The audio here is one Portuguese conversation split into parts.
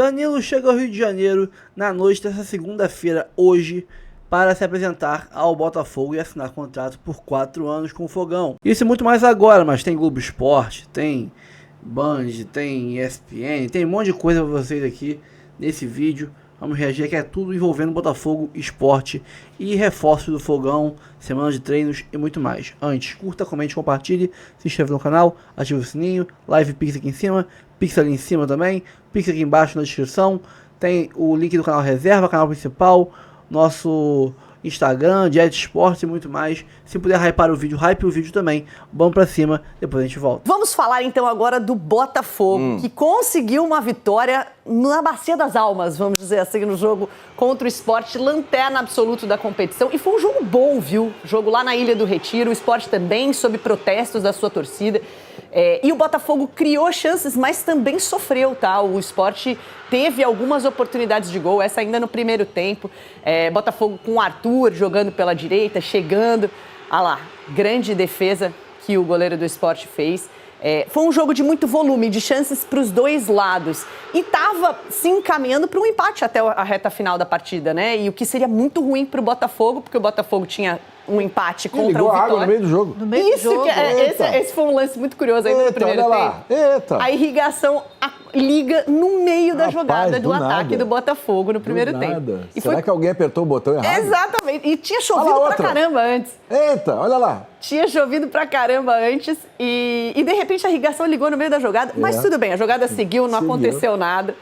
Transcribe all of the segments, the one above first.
Danilo chega ao Rio de Janeiro na noite dessa segunda-feira, hoje, para se apresentar ao Botafogo e assinar contrato por 4 anos com o Fogão. Isso e muito mais agora, mas tem Globo Esporte, tem Band, tem ESPN, tem um monte de coisa para vocês aqui nesse vídeo. Vamos reagir, que é tudo envolvendo Botafogo, esporte e reforço do Fogão, semana de treinos e muito mais. Antes, curta, comente, compartilhe, se inscreva no canal, ative o sininho, live Pix aqui em cima, Pix ali em cima também, Pix aqui embaixo na descrição, tem o link do canal reserva, canal principal, nosso Instagram, Jet Esporte e muito mais. Se puder hypar o vídeo, hype o vídeo também. Vamos pra cima, depois a gente volta. Vamos falar então agora do Botafogo, que conseguiu uma vitória na Bacia das Almas, vamos dizer assim, no jogo contra o Sport, lanterna absoluto da competição. E foi um jogo bom, viu? Jogo lá na Ilha do Retiro, o Sport também sob protestos da sua torcida. E o Botafogo criou chances, mas também sofreu, tá? O Sport teve algumas oportunidades de gol, essa ainda no primeiro tempo. Botafogo com o Arthur jogando pela direita, chegando. Ah lá, grande defesa que o goleiro do Sport fez. Foi um jogo de muito volume, de chances para os dois lados. E estava se encaminhando para um empate até a reta final da partida, né? E o que seria muito ruim para o Botafogo, porque o Botafogo tinha um empate contra o Vitória. Água no meio do jogo. No meio do jogo. Esse foi um lance muito curioso ainda no primeiro tempo. A irrigação liga no meio da jogada do ataque do Botafogo no primeiro tempo. Será que alguém apertou o botão errado? Exatamente. E tinha chovido pra caramba antes. Eita, olha lá. Tinha chovido pra caramba antes e de repente a irrigação ligou no meio da jogada. Mas tudo bem, a jogada seguiu, não aconteceu nada.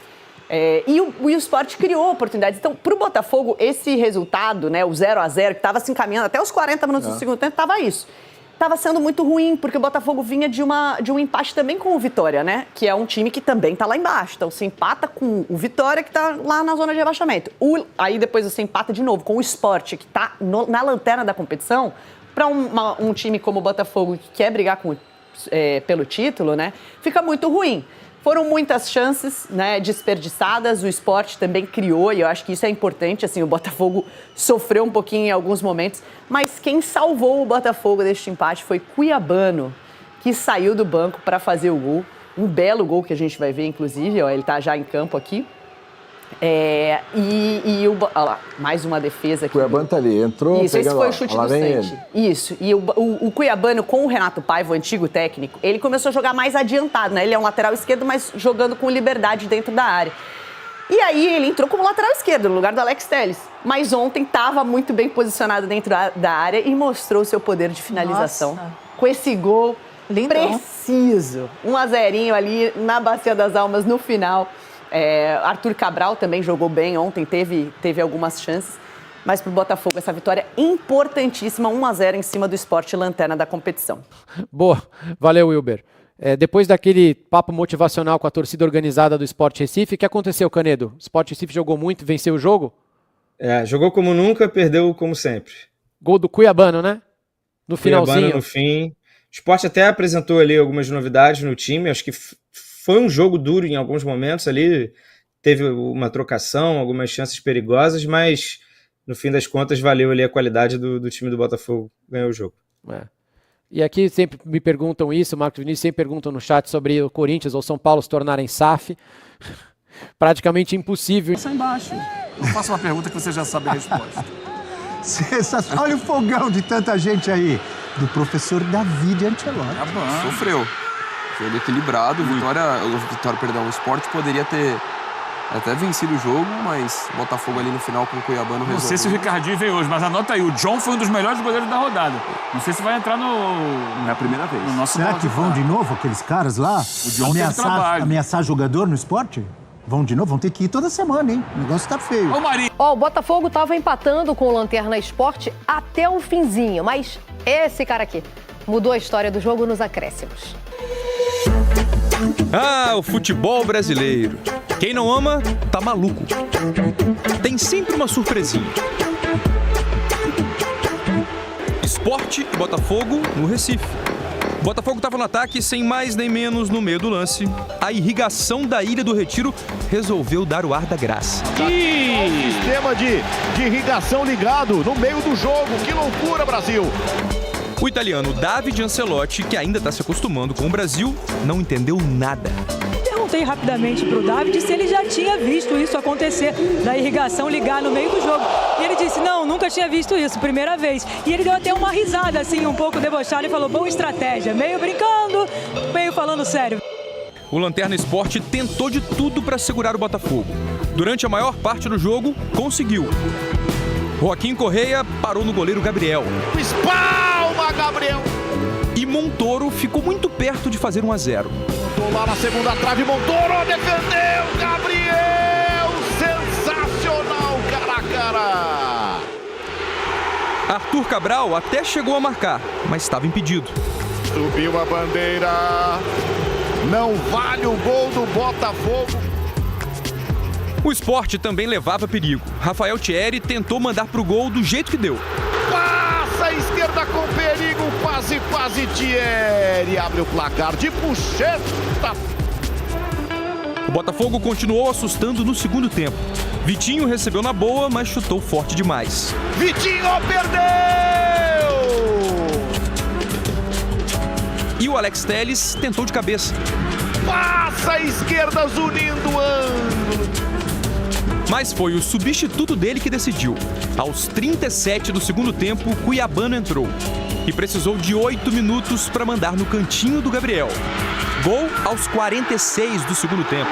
E o Sport criou oportunidades. Então, para o Botafogo, esse resultado, né, o 0-0, que estava se encaminhando até os 40 minutos do segundo tempo, estava isso. Estava sendo muito ruim, porque o Botafogo vinha de um empate também com o Vitória, né? Que é um time que também está lá embaixo. Então, você empata com o Vitória, que está lá na zona de rebaixamento. Aí, depois, você empata de novo com o Sport, que está na lanterna da competição. Para um time como o Botafogo, que quer brigar pelo título, né? Fica muito ruim. Foram muitas chances, né, desperdiçadas, o Sport também criou, e eu acho que isso é importante, assim, o Botafogo sofreu um pouquinho em alguns momentos, mas quem salvou o Botafogo deste empate foi Cuiabano, que saiu do banco para fazer o gol, um belo gol que a gente vai ver, inclusive, ó, ele está já em campo aqui. Olha lá, mais uma defesa aqui. O Cuiabano tá ali, entrou. Isso, esse foi o chute do Santi. Isso, e o Cuiabano com o Renato Paiva, o antigo técnico, ele começou a jogar mais adiantado, né? Ele é um lateral esquerdo, mas jogando com liberdade dentro da área. E aí ele entrou como lateral esquerdo, no lugar do Alex Telles. Mas ontem estava muito bem posicionado dentro da área e mostrou seu poder de finalização. Nossa. Com esse gol preciso. 1-0 ali na Bacia das Almas no final. Arthur Cabral também jogou bem ontem, teve algumas chances, mas para o Botafogo essa vitória importantíssima, 1-0 em cima do Sport, lanterna da competição. Boa, valeu, Wilber. Depois daquele papo motivacional com a torcida organizada do Sport Recife, o que aconteceu, Canedo? O Sport Recife jogou muito, venceu o jogo? Jogou como nunca, perdeu como sempre. Gol do Cuiabano, né? No finalzinho. Cuiabano no fim. O Sport até apresentou ali algumas novidades no time, acho que foi um jogo duro em alguns momentos ali, teve uma trocação, algumas chances perigosas, mas no fim das contas valeu ali a qualidade do time do Botafogo, ganhou o jogo. E aqui sempre me perguntam isso, o Marcos Vinícius sempre perguntam no chat sobre o Corinthians ou São Paulo se tornarem SAF. Praticamente impossível. Passa embaixo. Eu faço uma pergunta que você já sabe a resposta. Olha o fogão de tanta gente aí, do professor David Ancelotti. Sofreu. Jogo equilibrado, o Sport poderia ter até vencido o jogo, mas o Botafogo ali no final com o Cuiabano resolveu. Não sei se o Ricardinho veio hoje, mas anota aí, o John foi um dos melhores goleiros da rodada. Não sei se vai entrar Não é a primeira vez. no nosso Será que vão de novo aqueles caras lá O John teve trabalho. ameaçar jogador no esporte? Vão de novo? Vão ter que ir toda semana, hein? O negócio tá feio. Ô, Marinho! O Botafogo estava empatando com o Lanterna Esporte até o finzinho, mas esse cara aqui mudou a história do jogo nos acréscimos. O futebol brasileiro. Quem não ama, tá maluco. Tem sempre uma surpresinha. Sport e Botafogo no Recife. O Botafogo estava no ataque sem mais nem menos no meio do lance. A irrigação da Ilha do Retiro resolveu dar o ar da graça. Sistema de irrigação ligado no meio do jogo. Que loucura, Brasil! O italiano David Ancelotti, que ainda está se acostumando com o Brasil, não entendeu nada. perguntei rapidamente para o David se ele já tinha visto isso acontecer, da irrigação ligar no meio do jogo. E ele disse, não, nunca tinha visto isso, primeira vez. E ele deu até uma risada, assim, um pouco debochada e falou, boa estratégia, meio brincando, meio falando sério. O Lanterna Sport tentou de tudo para segurar o Botafogo. Durante a maior parte do jogo, conseguiu. Joaquim Correia parou no goleiro Gabriel. Espalma, Gabriel! E Montoro ficou muito perto de fazer 1-0. Tô lá na segunda trave, Montoro defendeu, Gabriel! Sensacional, cara a cara! Arthur Cabral até chegou a marcar, mas estava impedido. Subiu a bandeira. Não vale o gol do Botafogo. O Sport também levava perigo. Rafael Thierry tentou mandar pro gol do jeito que deu. Passa a esquerda com perigo, quase Thierry abre o placar de puxeta. O Botafogo continuou assustando no segundo tempo. Vitinho recebeu na boa, mas chutou forte demais. Vitinho perdeu! E o Alex Telles tentou de cabeça. Passa a esquerda, Zunindo o ângulo. Mas foi o substituto dele que decidiu. Aos 37 do segundo tempo, Cuiabano entrou. E precisou de 8 minutos para mandar no cantinho do Gabriel. Gol aos 46 do segundo tempo.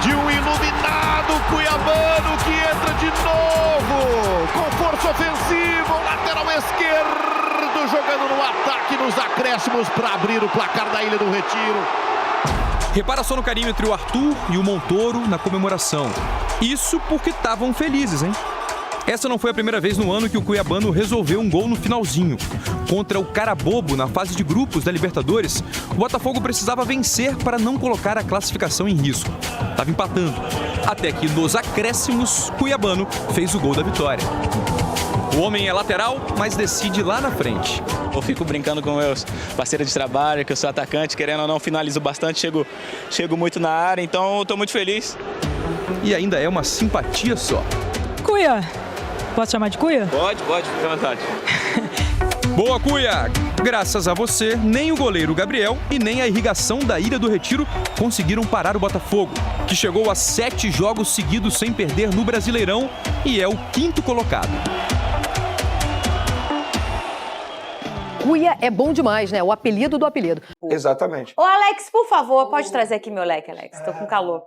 De um iluminado Cuiabano que entra de novo. Com força ofensiva, o lateral esquerdo jogando no ataque nos acréscimos para abrir o placar da Ilha do Retiro. Repara só no carinho entre o Arthur e o Montoro na comemoração. Isso porque estavam felizes, hein? Essa não foi a primeira vez no ano que o Cuiabano resolveu um gol no finalzinho. Contra o Carabobo, na fase de grupos da Libertadores, o Botafogo precisava vencer para não colocar a classificação em risco. Estava empatando. Até que, nos acréscimos, Cuiabano fez o gol da vitória. O homem é lateral, mas decide lá na frente. Eu fico brincando com meus parceiros de trabalho, que eu sou atacante, querendo ou não, finalizo bastante, chego muito na área, então eu estou muito feliz. E ainda é uma simpatia só. Cuia, posso chamar de Cuia? Pode, fica à vontade. Boa, Cuia! Graças a você, nem o goleiro Gabriel e nem a irrigação da Ilha do Retiro conseguiram parar o Botafogo, que chegou a 7 jogos seguidos sem perder no Brasileirão e é o 5º colocado. Cuia é bom demais, né? O apelido do apelido. Exatamente. Ô, Alex, por favor, pode trazer aqui meu leque, Alex. Tô com calor.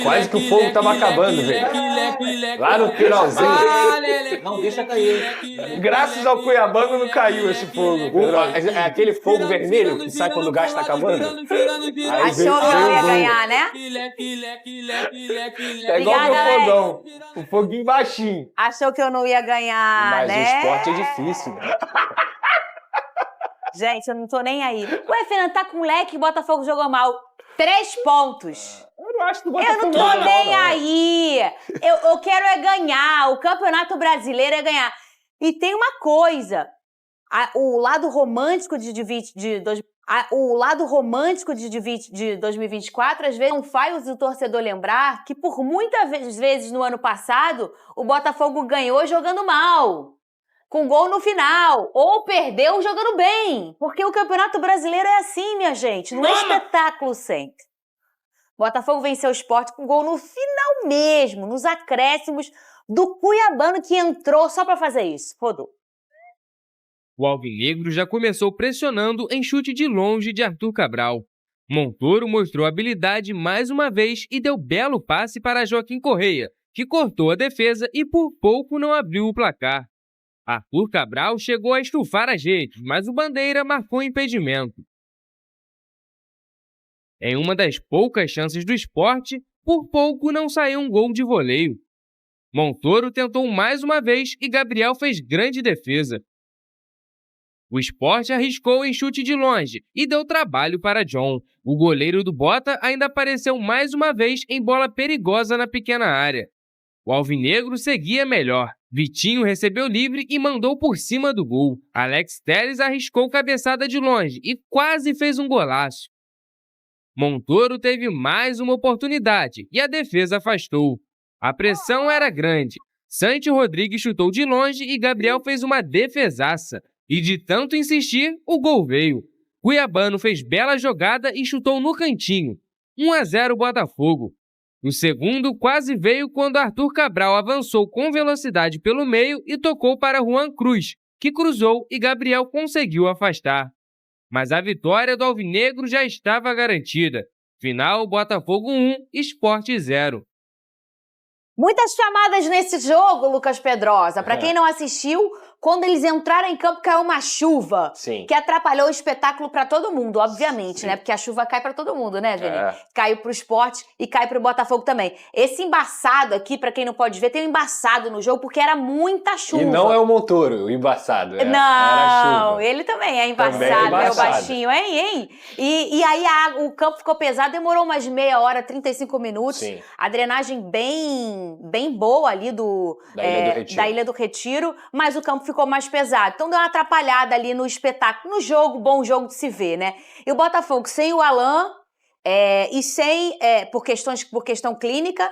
Quase que o fogo tava acabando, velho. Lá no finalzinho. Não deixa cair. Graças ao Cuiabano não caiu esse fogo. É aquele fogo vermelho que sai quando o gás tá acabando. Achou que eu ia ganhar, né? É igual o meu fogão. O foguinho baixinho. Achou que eu não ia ganhar, mas né? Mas o esporte é difícil. Gente, eu não tô nem aí. Ué, Fernando, tá com leque e Botafogo jogou mal. 3 pontos. Eu não acho que o Botafogo eu não tô nem aí. Eu quero é ganhar. O Campeonato Brasileiro é ganhar. E tem uma coisa. O lado romântico de 2024, às vezes, não faz o torcedor lembrar que por muitas vezes no ano passado, o Botafogo ganhou jogando mal. Com gol no final, ou perdeu jogando bem. Porque o Campeonato Brasileiro é assim, minha gente. Não é espetáculo sempre. Botafogo venceu o Sport com gol no final mesmo, nos acréscimos do Cuiabano que entrou só pra fazer isso. Rodou. O alvinegro já começou pressionando em chute de longe de Arthur Cabral. Montoro mostrou habilidade mais uma vez e deu belo passe para Joaquim Correia, que cortou a defesa e por pouco não abriu o placar. Arthur Cabral chegou a estufar as redes, mas o Bandeira marcou impedimento. Em uma das poucas chances do Sport, por pouco não saiu um gol de voleio. Montoro tentou mais uma vez e Gabriel fez grande defesa. O Sport arriscou em chute de longe e deu trabalho para John. O goleiro do Bota ainda apareceu mais uma vez em bola perigosa na pequena área. O alvinegro seguia melhor. Vitinho recebeu livre e mandou por cima do gol. Alex Telles arriscou cabeçada de longe e quase fez um golaço. Montoro teve mais uma oportunidade e a defesa afastou. A pressão era grande. Santi Rodrigues chutou de longe e Gabriel fez uma defesaça. E de tanto insistir, o gol veio. Cuiabano fez bela jogada e chutou no cantinho. 1-0 Botafogo. O segundo quase veio quando Arthur Cabral avançou com velocidade pelo meio e tocou para Juan Cruz, que cruzou e Gabriel conseguiu afastar. Mas a vitória do Alvinegro já estava garantida. Final, Botafogo 1, Sport 0. Muitas chamadas nesse jogo, Lucas Pedrosa. Para quem não assistiu, quando eles entraram em campo caiu uma chuva. Sim. Que atrapalhou o espetáculo para todo mundo, obviamente, né? Porque a chuva cai para todo mundo, né, Vini? Caiu pro Sport e cai pro Botafogo também. Esse embaçado aqui, para quem não pode ver, tem um embaçado no jogo porque era muita chuva. E não é o Montoro, o embaçado. Não, era chuva. ele também é embaçado, é o baixinho, hein? E aí o campo ficou pesado, demorou umas meia hora, 35 minutos. Sim. A drenagem bem boa ali da Ilha do Retiro, mas o campo ficou mais pesado. Então deu uma atrapalhada ali no espetáculo, no jogo, bom jogo de se ver, né? E o Botafogo sem o Alain e sem, por questão clínica,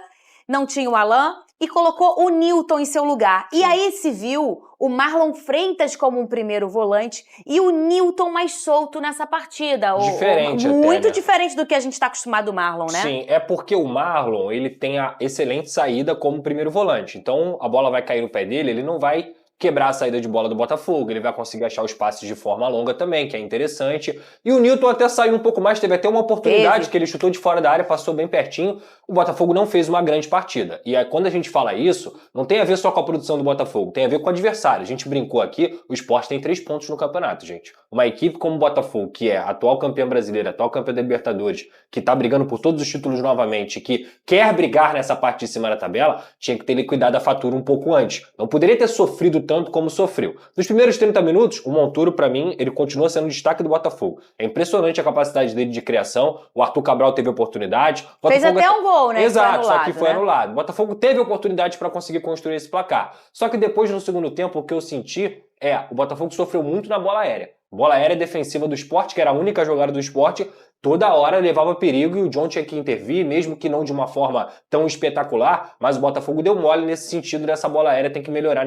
não tinha o Alain e colocou o Nilton em seu lugar. Sim. E aí se viu o Marlon Freitas como um primeiro volante e o Nilton mais solto nessa partida. Diferente muito até, né? Diferente do que a gente está acostumado do Marlon, né? Sim, é porque o Marlon, ele tem a excelente saída como primeiro volante. Então, a bola vai cair no pé dele, ele não vai quebrar a saída de bola do Botafogo, ele vai conseguir achar os passes de forma longa também, que é interessante. E o Nilton até saiu um pouco mais, teve até uma oportunidade que ele chutou de fora da área, passou bem pertinho. O Botafogo não fez uma grande partida. E aí, quando a gente fala isso, não tem a ver só com a produção do Botafogo, tem a ver com o adversário. A gente brincou aqui, o Sport tem 3 pontos no campeonato, gente. Uma equipe como o Botafogo, que é atual campeã brasileira, atual campeã da Libertadores, que tá brigando por todos os títulos novamente, que quer brigar nessa parte de cima da tabela, tinha que ter liquidado a fatura um pouco antes. Não poderia ter sofrido tanto como sofreu. Nos primeiros 30 minutos, o Montoro, pra mim, ele continua sendo o destaque do Botafogo. É impressionante a capacidade dele de criação. O Arthur Cabral teve oportunidade. Fez até um gol, né? Exato, só que foi anulado. O Botafogo teve oportunidade para conseguir construir esse placar. Só que depois, no segundo tempo, o que eu senti o Botafogo sofreu muito na bola aérea. Bola aérea defensiva do Sport, que era a única jogada do Sport, toda hora levava perigo e o John tinha que intervir, mesmo que não de uma forma tão espetacular, mas o Botafogo deu mole nesse sentido, nessa bola aérea, tem que melhorar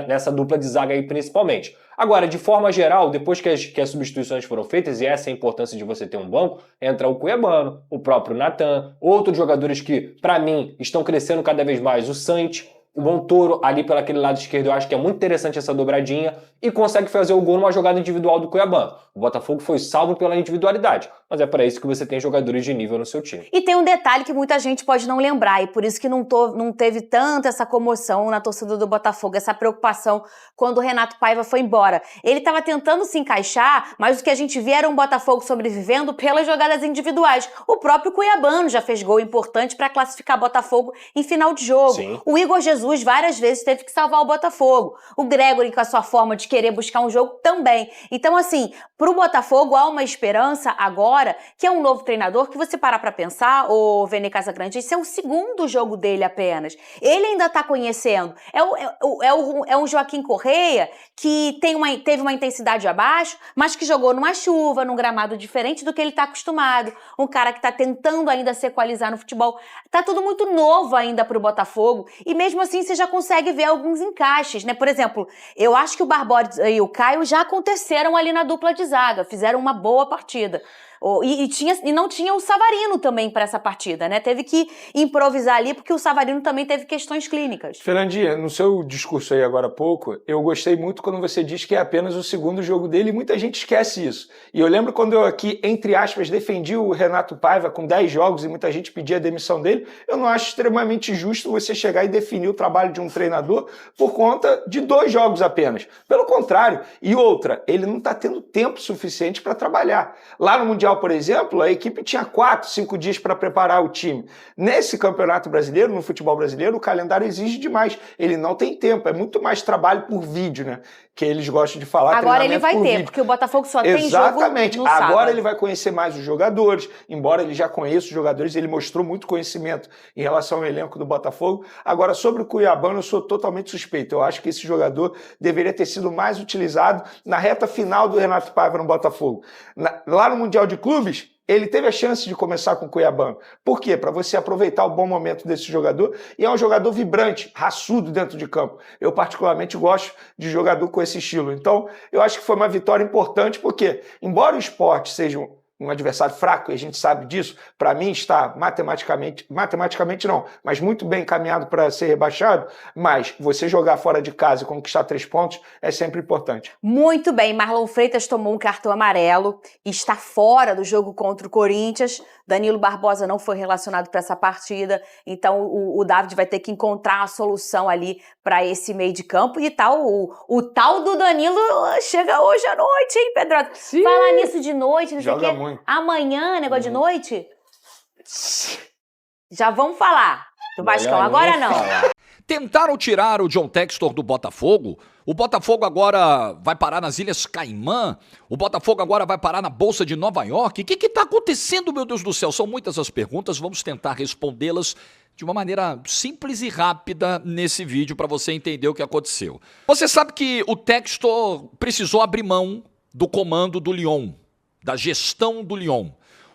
nessa dupla de zaga aí principalmente. Agora, de forma geral, depois que as substituições foram feitas, e essa é a importância de você ter um banco, entra o Cuiabano, o próprio Natan, outros jogadores que, para mim, estão crescendo cada vez mais, o Santos, o Montoro ali pelo aquele lado esquerdo, eu acho que é muito interessante essa dobradinha e consegue fazer o gol numa jogada individual do Cuiabano. O Botafogo foi salvo pela individualidade, mas é para isso que você tem jogadores de nível no seu time. E tem um detalhe que muita gente pode não lembrar, e por isso que não teve tanta essa comoção na torcida do Botafogo, essa preocupação quando o Renato Paiva foi embora. Ele estava tentando se encaixar, mas o que a gente via era um Botafogo sobrevivendo pelas jogadas individuais. O próprio Cuiabano já fez gol importante para classificar Botafogo em final de jogo. Sim. O Igor Jesus várias vezes teve que salvar o Botafogo. O Gregory, com a sua forma de querer buscar um jogo, também. Então, assim, pro Botafogo há uma esperança agora, que é um novo treinador, que você parar pra pensar, o Vene Casagrande, esse é o segundo jogo dele apenas. Ele ainda tá conhecendo. É um Joaquim Correia que teve uma intensidade abaixo, mas que jogou numa chuva, num gramado diferente do que ele tá acostumado. Um cara que tá tentando ainda se equalizar no futebol. Tá tudo muito novo ainda pro Botafogo. E mesmo assim, você já consegue ver alguns encaixes, né? Por exemplo, eu acho que o Barbosa e o Caio já aconteceram ali na dupla de zaga, fizeram uma boa partida. E não tinha o Savarino também para essa partida, né? Teve que improvisar ali, porque o Savarino também teve questões clínicas. Fernandinha, no seu discurso aí agora há pouco, eu gostei muito quando você diz que é apenas o segundo jogo dele, e muita gente esquece isso. E eu lembro quando eu aqui, entre aspas, defendi o Renato Paiva com 10 jogos e muita gente pedia a demissão dele, eu não acho extremamente justo você chegar e definir o trabalho de um treinador por conta de 2 jogos apenas. Pelo contrário. E outra, ele não está tendo tempo suficiente para trabalhar. Lá no Mundial, por exemplo, a equipe tinha 4, 5 dias para preparar o time. Nesse campeonato brasileiro, no futebol brasileiro, o calendário exige demais. Ele não tem tempo, é muito mais trabalho por vídeo, né? Que eles gostam de falar. Agora ele vai ter, vídeo. porque o Botafogo só tem jogo Exatamente. no sábado. Agora ele vai conhecer mais os jogadores, embora ele já conheça os jogadores, ele mostrou muito conhecimento em relação ao elenco do Botafogo. Agora, sobre o Cuiabano, eu sou totalmente suspeito. Eu acho que esse jogador deveria ter sido mais utilizado na reta final do Renato Paiva no Botafogo. Lá no Mundial de Clubes, Ele teve a chance de começar com o Cuiabano. Por quê? Para você aproveitar o bom momento desse jogador. E é um jogador vibrante, raçudo dentro de campo. Eu particularmente gosto de jogador com esse estilo. Então, eu acho que foi uma vitória importante, porque, embora o Sport seja um adversário fraco, e a gente sabe disso, para mim está matematicamente não, mas muito bem encaminhado para ser rebaixado, mas você jogar fora de casa e conquistar 3 pontos é sempre importante. Muito bem, Marlon Freitas tomou um cartão amarelo e está fora do jogo contra o Corinthians. Danilo Barbosa não foi relacionado para essa partida, então o David vai ter que encontrar uma solução ali para esse meio de campo. E tal, o tal do Danilo chega hoje à noite, hein, Pedro? Sim. Falar nisso de noite, não sei o quê. Joga muito. Amanhã, negócio de noite? Já vamos falar do Vascão, agora não. Tentaram tirar o John Textor do Botafogo. O Botafogo agora vai parar nas Ilhas Caimã. O Botafogo agora vai parar na Bolsa de Nova York. O que está acontecendo, meu Deus do céu? São muitas as perguntas, vamos tentar respondê-las de uma maneira simples e rápida nesse vídeo para você entender o que aconteceu. Você sabe que o Textor precisou abrir mão do comando do Lyon, da gestão do Lyon.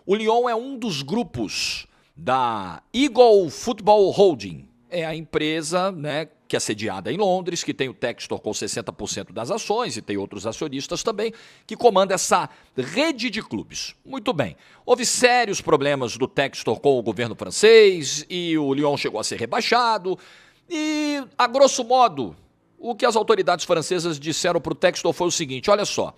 O Lyon é um dos grupos da Eagle Football Holding. É a empresa, né, que é sediada em Londres, que tem o Textor com 60% das ações e tem outros acionistas também, que comanda essa rede de clubes. Muito bem. Houve sérios problemas do Textor com o governo francês e o Lyon chegou a ser rebaixado. E, a grosso modo, o que as autoridades francesas disseram para o Textor foi o seguinte, olha só,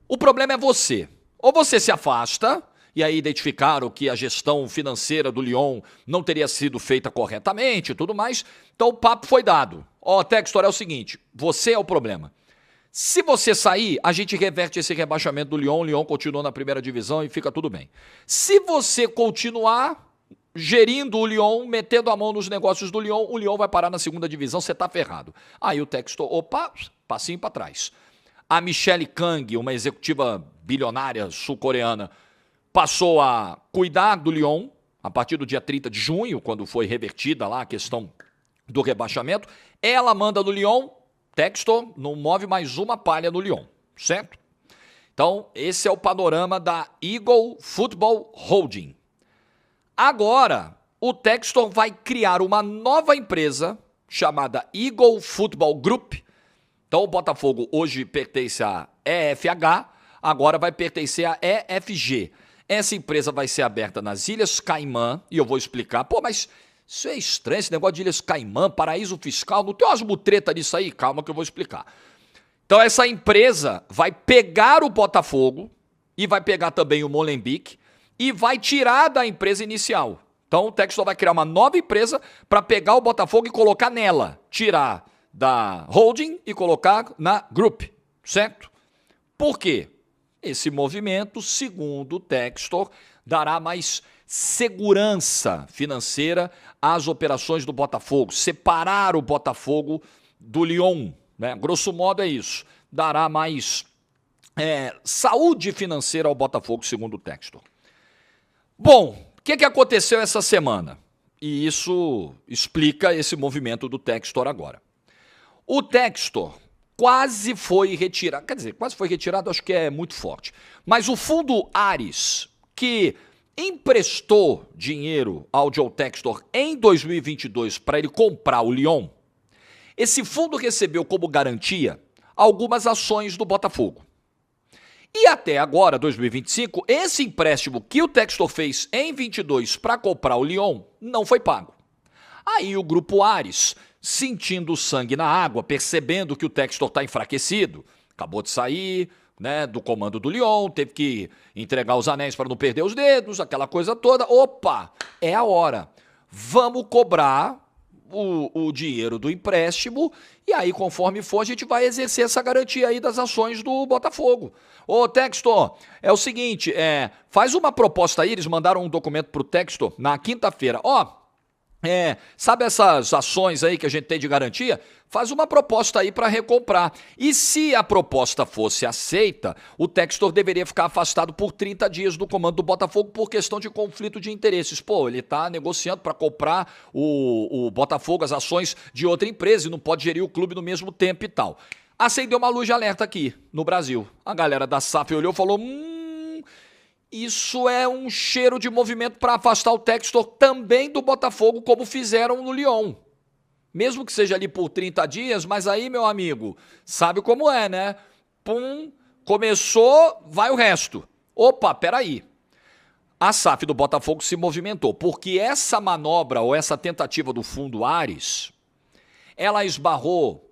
o problema é você. Ou você se afasta, e aí identificaram que a gestão financeira do Lyon não teria sido feita corretamente e tudo mais. Então o papo foi dado. Ó, Textor, é o seguinte, você é o problema. Se você sair, a gente reverte esse rebaixamento do Lyon, o Lyon continua na primeira divisão e fica tudo bem. Se você continuar gerindo o Lyon, metendo a mão nos negócios do Lyon, o Lyon vai parar na segunda divisão, você tá ferrado. Aí o Textor, opa, passinho para trás. A Michelle Kang, uma executiva bilionária sul-coreana, passou a cuidar do Lyon a partir do dia 30 de junho, quando foi revertida lá a questão do rebaixamento. Ela manda no Lyon, Textor não move mais uma palha no Lyon, certo? Então, esse é o panorama da Eagle Football Holding. Agora, o Textor vai criar uma nova empresa chamada Eagle Football Group. Então, o Botafogo hoje pertence à EFH, agora vai pertencer à EFG. Essa empresa vai ser aberta nas Ilhas Caimã, e eu vou explicar. Pô, mas isso é estranho, esse negócio de Ilhas Caimã, paraíso fiscal, não tem umas mutretas nisso aí? Calma que eu vou explicar. Então essa empresa vai pegar o Botafogo, e vai pegar também o Molenbeek, e vai tirar da empresa inicial. Então o Textor vai criar uma nova empresa para pegar o Botafogo e colocar nela. Tirar da holding e colocar na group, certo? Por quê? Esse movimento, segundo o Textor, dará mais segurança financeira às operações do Botafogo, separar o Botafogo do Lyon, né? Grosso modo é isso, dará mais saúde financeira ao Botafogo, segundo o Textor. Bom, o que aconteceu essa semana? E isso explica esse movimento do Textor agora. O Textor quase foi retirado, quer dizer, quase foi retirado, acho que é muito forte. Mas o fundo Ares, que emprestou dinheiro ao John Textor em 2022 para ele comprar o Lyon, esse fundo recebeu como garantia algumas ações do Botafogo. E até agora, 2025, esse empréstimo que o Textor fez em 22 para comprar o Lyon não foi pago. Aí o grupo Ares, sentindo sangue na água, percebendo que o Textor está enfraquecido, acabou de sair, né, do comando do Lyon, teve que entregar os anéis para não perder os dedos, aquela coisa toda. Opa, é a hora. Vamos cobrar o dinheiro do empréstimo e aí, conforme for, a gente vai exercer essa garantia aí das ações do Botafogo. Ô, Textor, é o seguinte, faz uma proposta aí, eles mandaram um documento pro Textor na quinta-feira. Sabe essas ações aí que a gente tem de garantia? Faz uma proposta aí para recomprar. E se a proposta fosse aceita, o Textor deveria ficar afastado por 30 dias do comando do Botafogo por questão de conflito de interesses. Pô, ele tá negociando para comprar o Botafogo, as ações de outra empresa, e não pode gerir o clube no mesmo tempo e tal. Acendeu uma luz de alerta aqui no Brasil. A galera da SAF olhou e falou, isso é um cheiro de movimento para afastar o Textor também do Botafogo, como fizeram no Lyon. Mesmo que seja ali por 30 dias, mas aí, meu amigo, sabe como é, né? Pum, começou, vai o resto. Opa, peraí. A SAF do Botafogo se movimentou, porque essa manobra ou essa tentativa do Fundo Ares, ela esbarrou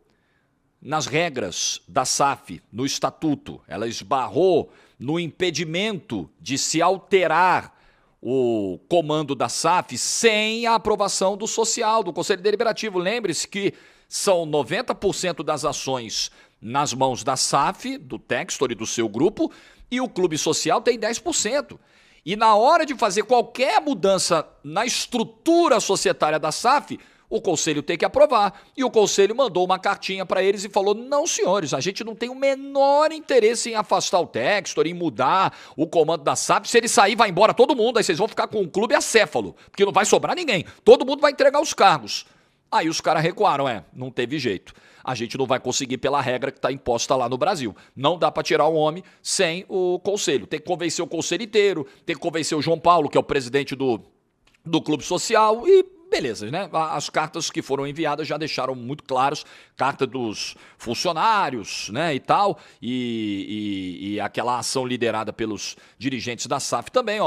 nas regras da SAF, no estatuto, ela esbarrou no impedimento de se alterar o comando da SAF sem a aprovação do social, do Conselho Deliberativo. Lembre-se que são 90% das ações nas mãos da SAF, do Textor e do seu grupo, e o Clube Social tem 10%. E na hora de fazer qualquer mudança na estrutura societária da SAF, o Conselho tem que aprovar. E o Conselho mandou uma cartinha para eles e falou: não, senhores, a gente não tem o menor interesse em afastar o Textor, em mudar o comando da SAF. Se ele sair, vai embora todo mundo, aí vocês vão ficar com o clube acéfalo, porque não vai sobrar ninguém. Todo mundo vai entregar os cargos. Aí os caras recuaram, não teve jeito. A gente não vai conseguir pela regra que está imposta lá no Brasil. Não dá para tirar o homem sem o Conselho. Tem que convencer o Conselho inteiro, tem que convencer o João Paulo, que é o presidente do Clube Social, e beleza, né? As cartas que foram enviadas já deixaram muito claros, carta dos funcionários, né, e tal, e aquela ação liderada pelos dirigentes da SAF também,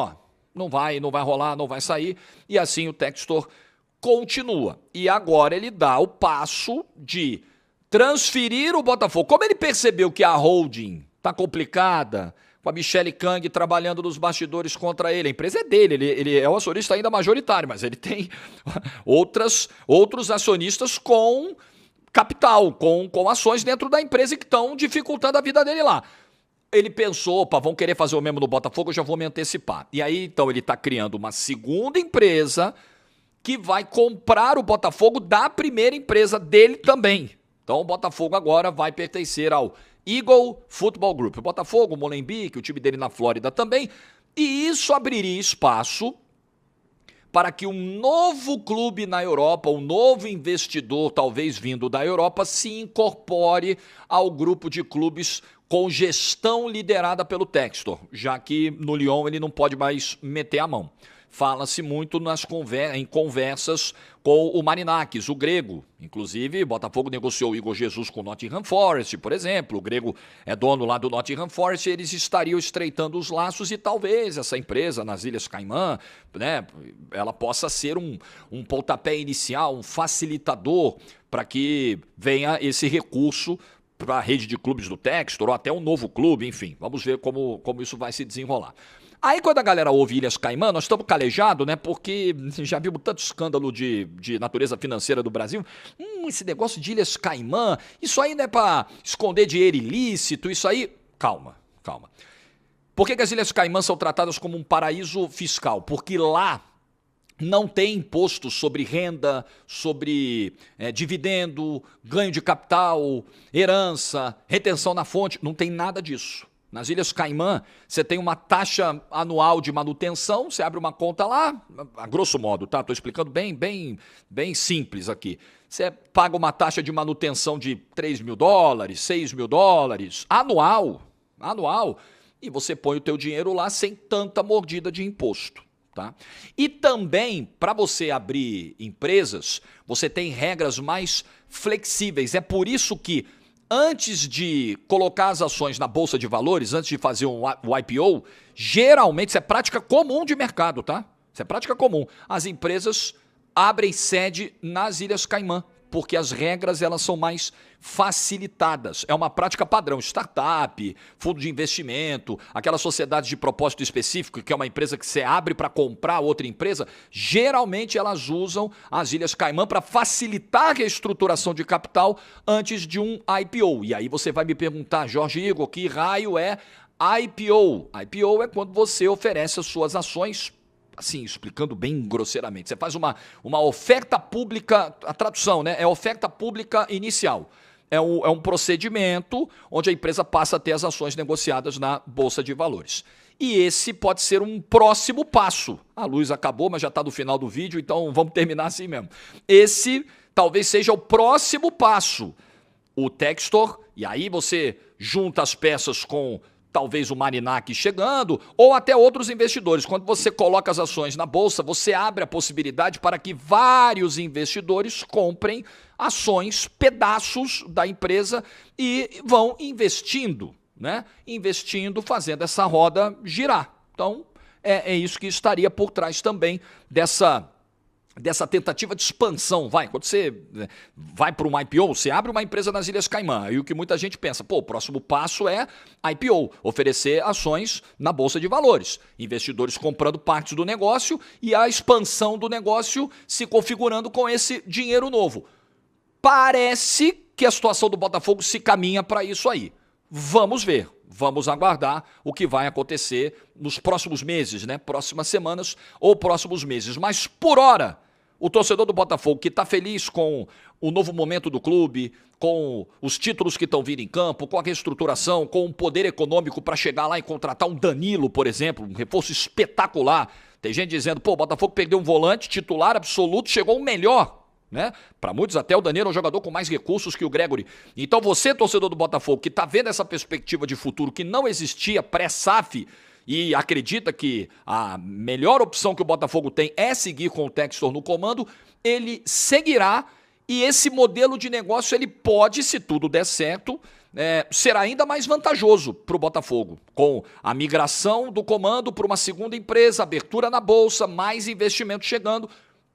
não vai rolar, não vai sair, e assim o Textor continua. E agora ele dá o passo de transferir o Botafogo. Como ele percebeu que a holding tá complicada, com a Michele Kang trabalhando nos bastidores contra ele. A empresa é dele, ele é o acionista ainda majoritário, mas ele tem outros acionistas com capital, com ações dentro da empresa que estão dificultando a vida dele lá. Ele pensou, vão querer fazer o mesmo no Botafogo, eu já vou me antecipar. E aí, então, ele está criando uma segunda empresa que vai comprar o Botafogo da primeira empresa dele também. Então, o Botafogo agora vai pertencer ao Eagle Football Group. O Botafogo, o Molenbeek, o time dele na Flórida também. E isso abriria espaço para que um novo clube na Europa, um novo investidor, talvez vindo da Europa, se incorpore ao grupo de clubes com gestão liderada pelo Textor, já que no Lyon ele não pode mais meter a mão. Fala-se muito em conversas com o Marinakis, o grego. Inclusive, Botafogo negociou o Igor Jesus com o Nottingham Forest, por exemplo. O grego é dono lá do Nottingham Forest, eles estariam estreitando os laços e talvez essa empresa nas Ilhas Caimã, né, ela possa ser um pontapé inicial, um facilitador para que venha esse recurso para a rede de clubes do Textor ou até um novo clube, enfim. Vamos ver como isso vai se desenrolar. Aí quando a galera ouve Ilhas Caimã, nós estamos calejados, né? Porque já vimos tanto escândalo de natureza financeira do Brasil. Esse negócio de Ilhas Caimã, isso aí não é para esconder dinheiro ilícito, isso aí... Calma. Por que as Ilhas Caimã são tratadas como um paraíso fiscal? Porque lá não tem imposto sobre renda, sobre dividendo, ganho de capital, herança, retenção na fonte, não tem nada disso. Nas Ilhas Caimã, você tem uma taxa anual de manutenção, você abre uma conta lá, a grosso modo, tá? Estou explicando bem simples aqui. Você paga uma taxa de manutenção de $3.000, $6.000, anual, e você põe o teu dinheiro lá sem tanta mordida de imposto, tá? E também, para você abrir empresas, você tem regras mais flexíveis. É por isso que antes de colocar as ações na Bolsa de Valores, antes de fazer o IPO, geralmente, isso é prática comum de mercado, tá? Isso é prática comum. As empresas abrem sede nas Ilhas Caimã, porque as regras elas são mais facilitadas. É uma prática padrão. Startup, fundo de investimento, aquela sociedade de propósito específico, que é uma empresa que você abre para comprar outra empresa, geralmente elas usam as Ilhas Caimã para facilitar a reestruturação de capital antes de um IPO. E aí você vai me perguntar, Jorge Igor, que raio é IPO? IPO é quando você oferece as suas ações, assim, explicando bem grosseiramente. Você faz uma oferta pública, a tradução, né? É oferta pública inicial. É um procedimento onde a empresa passa a ter as ações negociadas na Bolsa de Valores. E esse pode ser um próximo passo. A luz acabou, mas já está no final do vídeo, então vamos terminar assim mesmo. Esse talvez seja o próximo passo. O Textor, e aí você junta as peças com talvez o Marinac chegando, ou até outros investidores. Quando você coloca as ações na bolsa, você abre a possibilidade para que vários investidores comprem ações, pedaços da empresa e vão investindo, né? Investindo, fazendo essa roda girar. Então, é isso que estaria por trás também dessa tentativa de expansão. Quando você vai para uma IPO, você abre uma empresa nas Ilhas Caimã, e o que muita gente pensa, o próximo passo é IPO, oferecer ações na Bolsa de Valores, investidores comprando partes do negócio e a expansão do negócio se configurando com esse dinheiro novo. Parece que a situação do Botafogo se caminha para isso aí. Vamos ver. Vamos aguardar o que vai acontecer nos próximos meses, né? Próximas semanas ou próximos meses. Mas, por hora, o torcedor do Botafogo que está feliz com o novo momento do clube, com os títulos que estão vindo em campo, com a reestruturação, com o poder econômico para chegar lá e contratar um Danilo, por exemplo, um reforço espetacular. Tem gente dizendo, o Botafogo perdeu um volante titular absoluto, chegou o melhor. Né? Para muitos até o Danilo é um jogador com mais recursos que o Gregory. Então você, torcedor do Botafogo, que está vendo essa perspectiva de futuro que não existia pré-SAF e acredita que a melhor opção que o Botafogo tem é seguir com o Textor no comando, ele seguirá e esse modelo de negócio ele pode, se tudo der certo, será ainda mais vantajoso para o Botafogo, com a migração do comando para uma segunda empresa, abertura na bolsa, mais investimento chegando.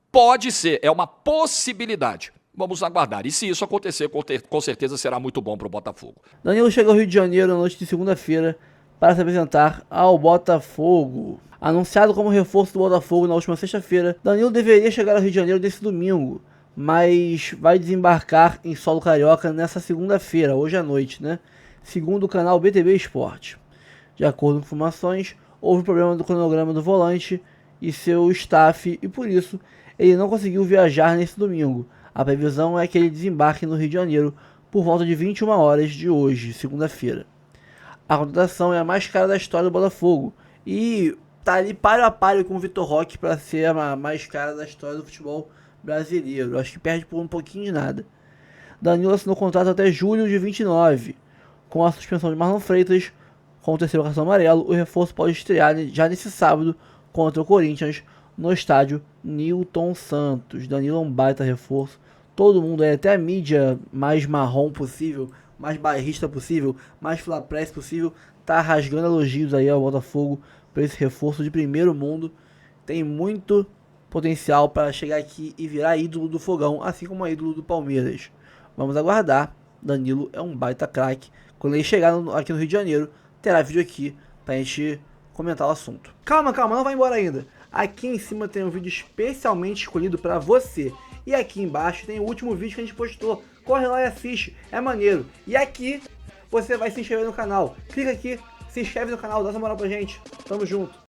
Pode ser, é uma possibilidade. Vamos aguardar. E se isso acontecer, com certeza será muito bom para o Botafogo. Danilo chega ao Rio de Janeiro na noite de segunda-feira para se apresentar ao Botafogo. Anunciado como reforço do Botafogo na última sexta-feira, Danilo deveria chegar ao Rio de Janeiro nesse domingo, mas vai desembarcar em solo carioca nessa segunda-feira, hoje à noite, né? Segundo o canal BTB Esporte. De acordo com informações, houve problema do cronograma do volante e seu staff, e por isso ele não conseguiu viajar nesse domingo. A previsão é que ele desembarque no Rio de Janeiro por volta de 21 horas de hoje, segunda-feira. A contratação é a mais cara da história do Botafogo e tá ali páreo a páreo com o Vitor Roque para ser a mais cara da história do futebol brasileiro. Acho que perde por um pouquinho de nada. Danilo assinou contrato até julho de 29. Com a suspensão de Marlon Freitas, com o terceiro cartão amarelo, o reforço pode estrear já nesse sábado contra o Corinthians no estádio Newton Santos. Danilo é um baita reforço. Todo mundo, até a mídia mais marrom possível, mais bairrista possível, mais flapress possível, tá rasgando elogios aí ao Botafogo por esse reforço de primeiro mundo. Tem muito potencial para chegar aqui e virar ídolo do Fogão, assim como é ídolo do Palmeiras. Vamos aguardar. Danilo é um baita craque. Quando ele chegar aqui no Rio de Janeiro, terá vídeo aqui pra gente comentar o assunto. Calma, não vai embora ainda. Aqui em cima tem um vídeo especialmente escolhido para você. E aqui embaixo tem o último vídeo que a gente postou. Corre lá e assiste, é maneiro. E aqui você vai se inscrever no canal. Clica aqui, se inscreve no canal, dá essa moral pra gente. Tamo junto.